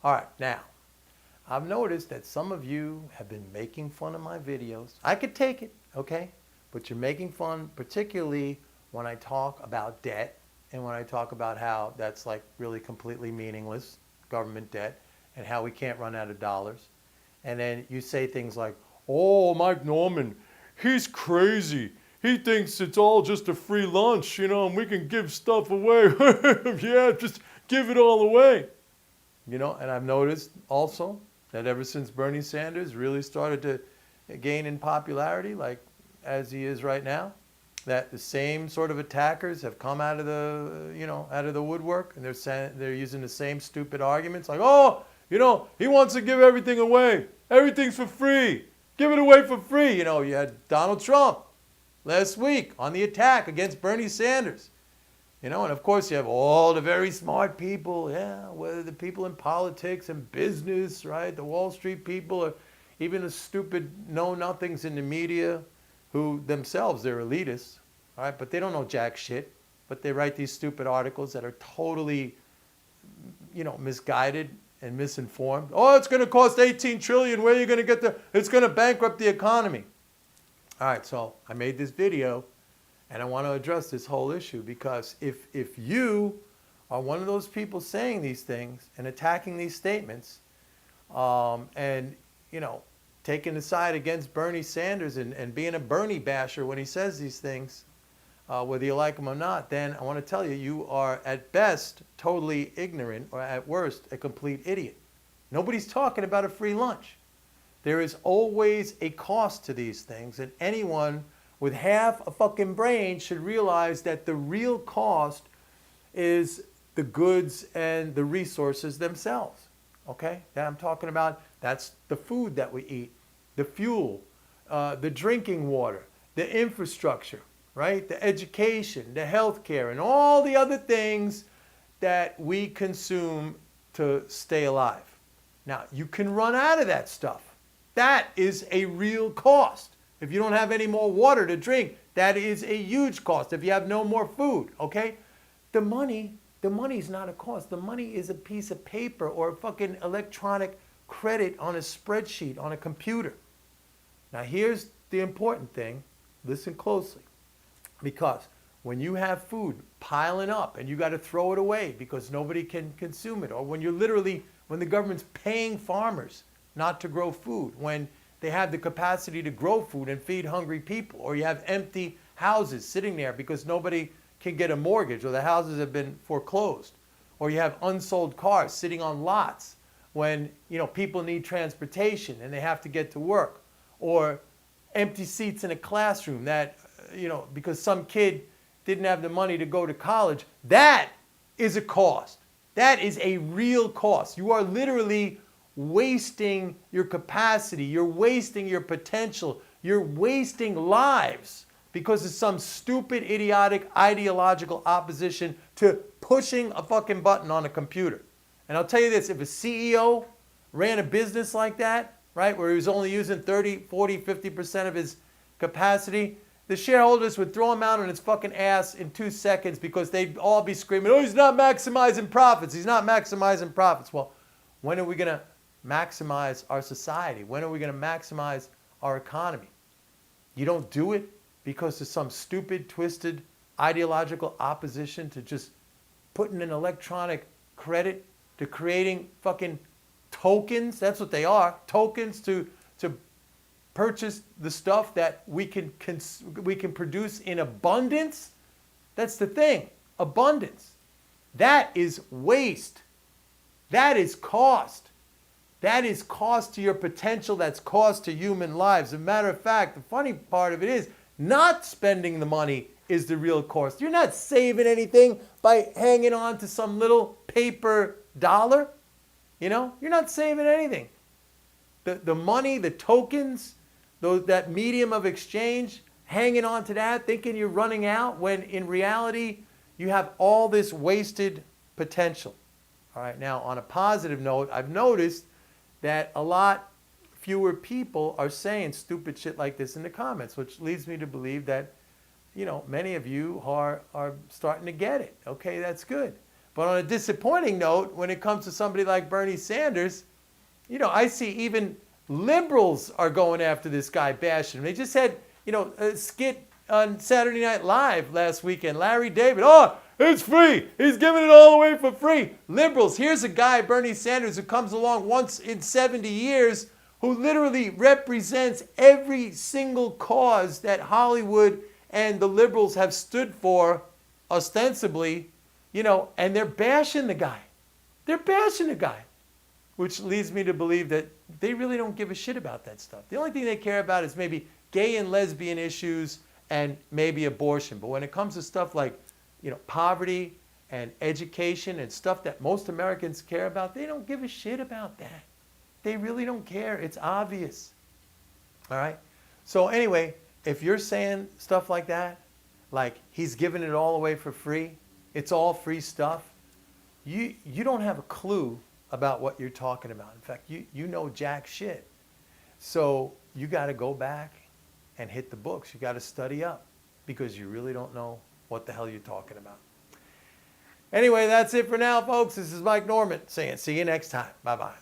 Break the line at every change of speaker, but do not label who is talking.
All right, now, I've noticed that some of you have been making fun of my videos. I could take it, okay? But you're making fun particularly when I talk about debt and when I talk about how that's like really completely meaningless, government debt, and how we can't run out of dollars. And then you say things like, oh, Mike Norman, he's crazy. He thinks it's all just a free lunch, and we can give stuff away. Yeah, just give it all away. And I've noticed also that ever since Bernie Sanders really started to gain in popularity, like as he is right now, that the same sort of attackers have come out of the woodwork, and they're using the same stupid arguments like, oh, he wants to give everything away. Everything's for free. Give it away for free. You had Donald Trump last week on the attack against Bernie Sanders. And of course you have all the very smart people, whether the people in politics and business, right? The Wall Street people, or even the stupid know-nothings in the media who themselves, they're elitists, right? But they don't know jack shit. But they write these stupid articles that are totally, misguided and misinformed. Oh, it's going to cost 18 trillion. Where are you going to get it's going to bankrupt the economy. All right, so I made this video. And I want to address this whole issue because if you are one of those people saying these things and attacking these statements, and taking the side against Bernie Sanders and being a Bernie basher when he says these things, whether you like him or not, then I want to tell you, you are at best totally ignorant, or at worst a complete idiot. Nobody's talking about a free lunch. There is always a cost to these things, and anyone with half a fucking brain should realize that the real cost is the goods and the resources themselves. Okay? That I'm talking about, that's the food that we eat, the fuel, the drinking water, the infrastructure, right? The education, the healthcare, and all the other things that we consume to stay alive. Now, you can run out of that stuff. That is a real cost. If you don't have any more water to drink, that is a huge cost. If you have no more food, okay? The money is not a cost. The money is a piece of paper or a fucking electronic credit on a spreadsheet on a computer. Now here's the important thing. Listen closely. Because when you have food piling up and you got to throw it away because nobody can consume it, or when the government's paying farmers not to grow food, when they have the capacity to grow food and feed hungry people, or you have empty houses sitting there because nobody can get a mortgage or the houses have been foreclosed, or you have unsold cars sitting on lots when people need transportation and they have to get to work, or empty seats in a classroom that because some kid didn't have the money to go to college. That is a cost. That is a real cost. You are literally wasting your capacity, you're wasting your potential, you're wasting lives because of some stupid, idiotic, ideological opposition to pushing a fucking button on a computer. And I'll tell you this, if a CEO ran a business like that, right, where he was only using 30, 40, 50% of his capacity, the shareholders would throw him out on his fucking ass in 2 seconds because they'd all be screaming, oh, he's not maximizing profits, he's not maximizing profits. Well, when are we going to maximize our society? When are we going to maximize our economy? You don't do it because of some stupid, twisted, ideological opposition to just putting an electronic credit, to creating fucking tokens. That's what they are, tokens to purchase the stuff that we can produce in abundance. That's the thing, abundance. That is waste. That is cost. That is cost to your potential. That's cost to human lives. As a matter of fact, the funny part of it is not spending the money is the real cost. You're not saving anything by hanging on to some little paper dollar. You're not saving anything. The money, the tokens, that medium of exchange, hanging on to that, thinking you're running out when in reality you have all this wasted potential. All right, now on a positive note, I've noticed that a lot fewer people are saying stupid shit like this in the comments, which leads me to believe that, many of you are starting to get it. Okay, that's good. But on a disappointing note, when it comes to somebody like Bernie Sanders, I see even liberals are going after this guy, bashing him. They just had, a skit on Saturday Night Live last weekend. Larry David, oh, it's free. He's giving it all away for free. Liberals, here's a guy, Bernie Sanders, who comes along once in 70 years, who literally represents every single cause that Hollywood and the liberals have stood for, ostensibly, and they're bashing the guy. They're bashing the guy, which leads me to believe that they really don't give a shit about that stuff. The only thing they care about is maybe gay and lesbian issues and maybe abortion. But when it comes to stuff like, poverty and education and stuff that most Americans care about, they don't give a shit about that. They really don't care. It's obvious. All right? So anyway, if you're saying stuff like that, like he's giving it all away for free, it's all free stuff, you don't have a clue about what you're talking about. In fact, you know jack shit. So you got to go back and hit the books. You got to study up because you really don't know what the hell you're talking about. Anyway, that's it for now, folks. This is Mike Norman saying see you next time. Bye-bye.